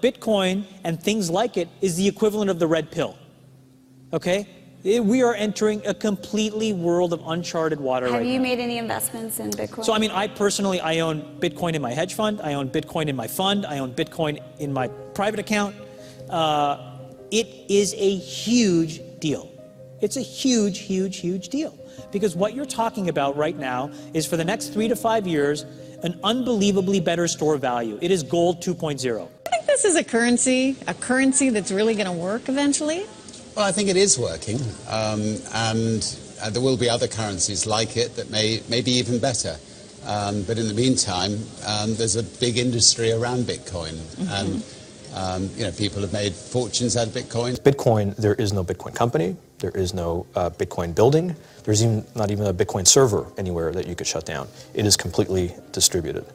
Bitcoin and things like it is the equivalent of the red pill, okay? We are entering a completely world of uncharted water right now. Have you made any investments in Bitcoin? So, I mean, I personally, I own Bitcoin in my hedge fund. I own Bitcoin in my fund. I own Bitcoin in my private account. It is a huge deal. It's a huge, huge, huge deal. Because what you're talking about right now is for the next 3 to 5 years, an unbelievably better store of value. It is gold 2.0. I think this is a currency that's really going to work eventually. Well, I think it is working, and there will be other currencies like it that may be even better. But in the meantime, there's a big industry around Bitcoin, and you know, people have made fortunes out of Bitcoin. Bitcoin, there is no Bitcoin company, there is no Bitcoin building, there's not even a Bitcoin server anywhere that you could shut down. It is completely distributed.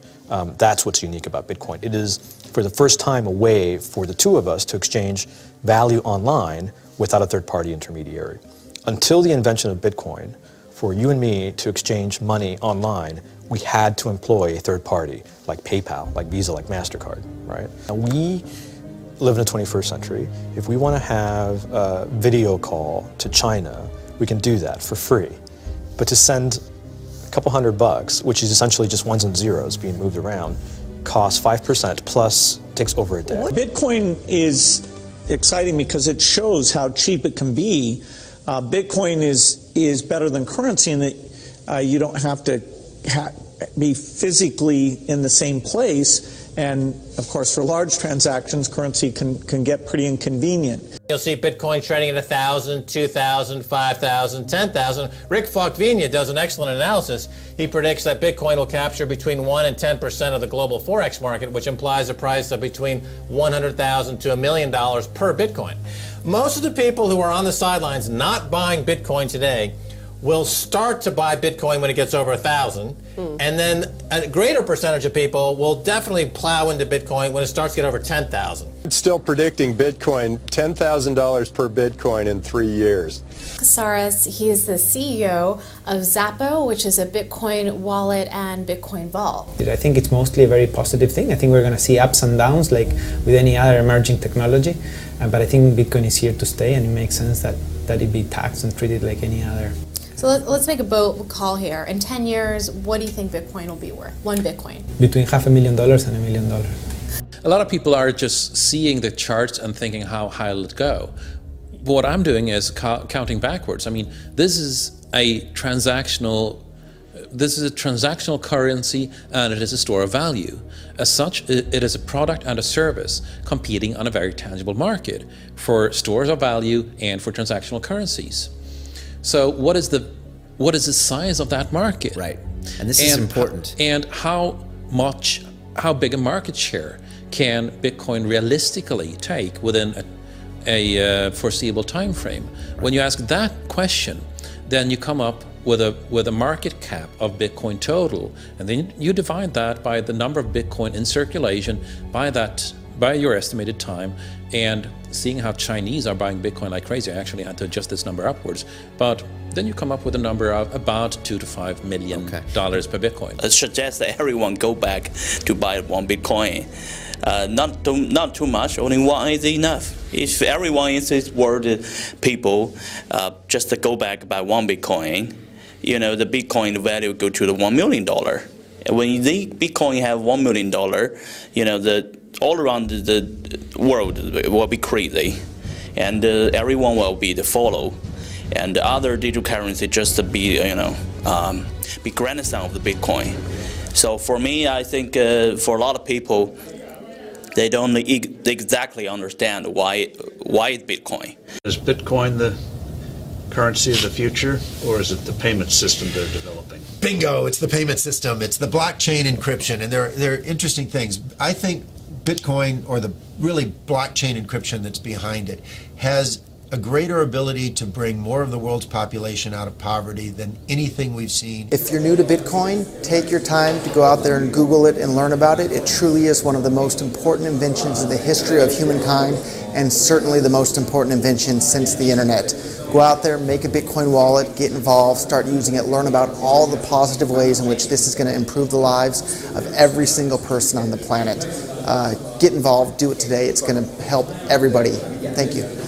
That's what's unique about Bitcoin. It is, for the first time, a way for the two of us to exchange value online without a third-party intermediary. Until the invention of Bitcoin, for you and me to exchange money online, we had to employ a third party, like PayPal, like Visa, like MasterCard, right? Now we live in the 21st century. If we want to have a video call to China, we can do that for free. But to send a couple $100, which is essentially just ones and zeros being moved around, costs 5% plus takes over a day. Bitcoin is exciting because it shows how cheap it can be. Bitcoin is better than currency in that you don't have to be physically in the same place. And of course, for large transactions, currency can get pretty inconvenient. You'll see Bitcoin trading at 1,000, 2,000, 5,000, 10,000. Rick Falkvinia does an excellent analysis. He predicts that Bitcoin will capture between 1 and 10% of the global Forex market, which implies a price of between $100,000 to $1 million per Bitcoin. Most of the people who are on the sidelines not buying Bitcoin today will start to buy Bitcoin when it gets over 1,000, and then a greater percentage of people will definitely plow into Bitcoin when it starts to get over 10,000. It's still predicting Bitcoin $10,000 per Bitcoin in 3 years. Casares, he is the CEO of Zappo, which is a Bitcoin wallet and Bitcoin vault. I think it's mostly a very positive thing. I think we're going to see ups and downs like with any other emerging technology, but I think Bitcoin is here to stay, and it makes sense that it be taxed and treated like any other. So let's make a bold call here. In 10 years, what do you think Bitcoin will be worth? One Bitcoin? Between $500,000 and $1 million. A lot of people are just seeing the charts and thinking, how high will it go? What I'm doing is counting backwards. I mean, this is a transactional currency, and it is a store of value. As such, it is a product and a service competing on a very tangible market for stores of value and for transactional currencies. So what is the size of that market? Right, and this is important. And how big a market share can Bitcoin realistically take within a foreseeable time frame? Right. When you ask that question, then you come up with a market cap of Bitcoin total, and then you divide that by the number of Bitcoin in circulation by your estimated time, and seeing how Chinese are buying Bitcoin like crazy. I actually had to adjust this number upwards, but then you come up with a number of about $2 to $5 million per Bitcoin. I suggest that everyone go back to buy one Bitcoin. Not too much, only one is enough. If everyone in this world, people, just to go back buy one Bitcoin, you know, the Bitcoin value go to the $1 million. When the Bitcoin have $1 million, you know, all around the world will be crazy, and everyone will be the follow, and the other digital currency just to be, you know, be grandson of the Bitcoin. So for me, I think for a lot of people, they don't exactly understand why it's Bitcoin. Is Bitcoin the currency of the future, or is it the payment system they're developing? Bingo! It's the payment system. It's the blockchain encryption, and they're interesting things. I think Bitcoin, or the really blockchain encryption that's behind it, has a greater ability to bring more of the world's population out of poverty than anything we've seen. If you're new to Bitcoin, take your time to go out there and Google it and learn about it. It truly is one of the most important inventions in the history of humankind, and certainly the most important invention since the internet. Go out there, make a Bitcoin wallet, get involved, start using it, learn about all the positive ways in which this is going to improve the lives of every single person on the planet. Get get involved, do it today. It's going to help everybody. Thank you.